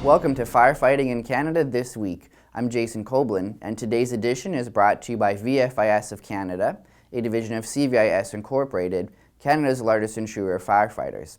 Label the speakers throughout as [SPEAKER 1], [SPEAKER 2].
[SPEAKER 1] Welcome to Firefighting in Canada This Week. I'm Jayson Koblun, and today's edition is brought to you by VFIS of Canada, a division of CVIS Incorporated, Canada's largest insurer of firefighters.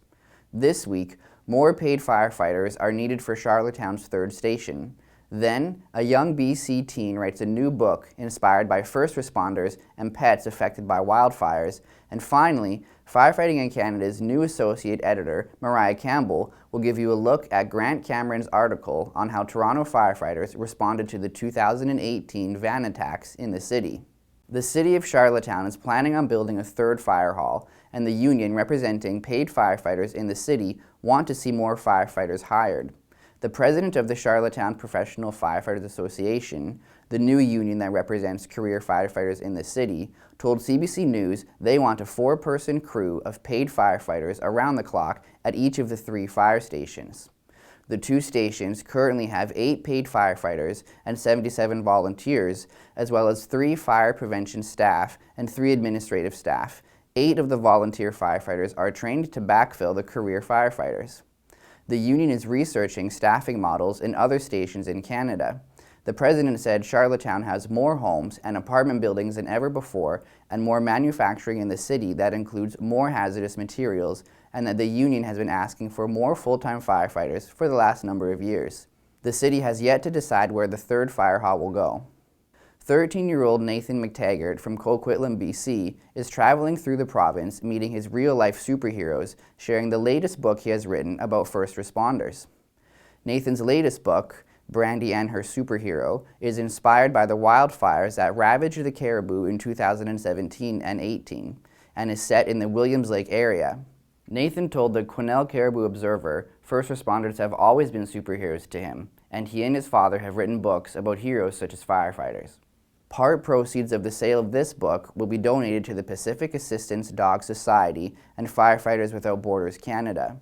[SPEAKER 1] This week, more paid firefighters are needed for Charlottetown's third station. Then, a young BC teen writes a new book inspired by first responders and pets affected by wildfires. And finally, Firefighting in Canada's new associate editor, Moriah Campbell, will give you a look at Grant Cameron's article on how Toronto firefighters responded to the 2018 van attacks in the city. The City of Charlottetown is planning on building a third fire hall, and the union representing paid firefighters in the city want to see more firefighters hired. The president of the Charlottetown Professional Firefighters Association, the new union that represents career firefighters in the city, told CBC News they want a 4-person crew of paid firefighters around the clock at each of the 3 fire stations. The 2 stations currently have 8 paid firefighters and 77 volunteers, as well as 3 fire prevention staff and 3 administrative staff. 8 of the volunteer firefighters are trained to backfill the career firefighters. The union is researching staffing models in other stations in Canada. The president said Charlottetown has more homes and apartment buildings than ever before and more manufacturing in the city that includes more hazardous materials, and that the union has been asking for more full-time firefighters for the last number of years. The city has yet to decide where the third fire hall will go. 13-year-old Nathan McTaggart from Coquitlam, BC, is traveling through the province meeting his real-life superheroes, sharing the latest book he has written about first responders. Nathan's latest book, Brandy and Her Superhero, is inspired by the wildfires that ravaged the Cariboo in 2017 and 18, and is set in the Williams Lake area. Nathan told the Quesnel Cariboo Observer first responders have always been superheroes to him, and he and his father have written books about heroes such as firefighters. Part proceeds of the sale of this book will be donated to the Pacific Assistance Dog Society and Firefighters Without Borders Canada.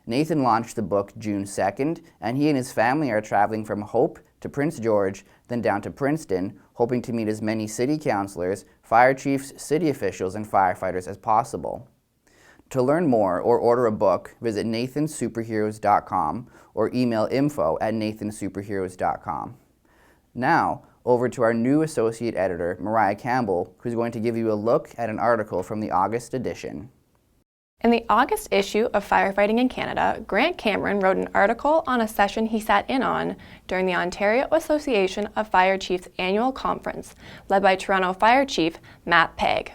[SPEAKER 1] Nathan launched the book June 2nd, and he and his family are traveling from Hope to Prince George, then down to Princeton, hoping to meet as many city councillors, fire chiefs, city officials, and firefighters as possible. To learn more or order a book, visit nathansuperheroes.com or email info@nathansuperheroes.com. Now, over to our new associate editor, Moriah Campbell, who's going to give you a look at an article from the August edition.
[SPEAKER 2] In the August issue of Firefighting in Canada, Grant Cameron wrote an article on a session he sat in on during the Ontario Association of Fire Chiefs annual conference, led by Toronto Fire Chief Matt Pegg.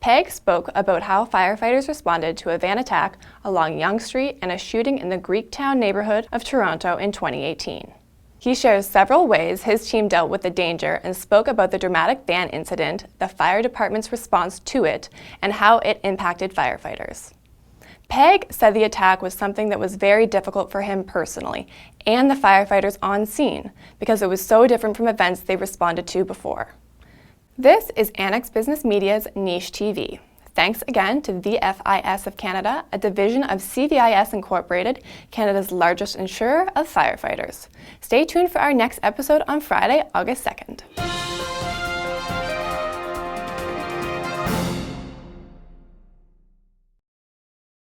[SPEAKER 2] Pegg spoke about how firefighters responded to a van attack along Yonge Street and a shooting in the Greektown neighborhood of Toronto in 2018. He shares several ways his team dealt with the danger and spoke about the dramatic van incident, the fire department's response to it, and how it impacted firefighters. Pegg said the attack was something that was very difficult for him personally and the firefighters on scene because it was so different from events they responded to before. This is Annex Business Media's Niche TV. Thanks again to VFIS of Canada, a division of CVIS Incorporated, Canada's largest insurer of firefighters. Stay tuned for our next episode on Friday, August 2nd.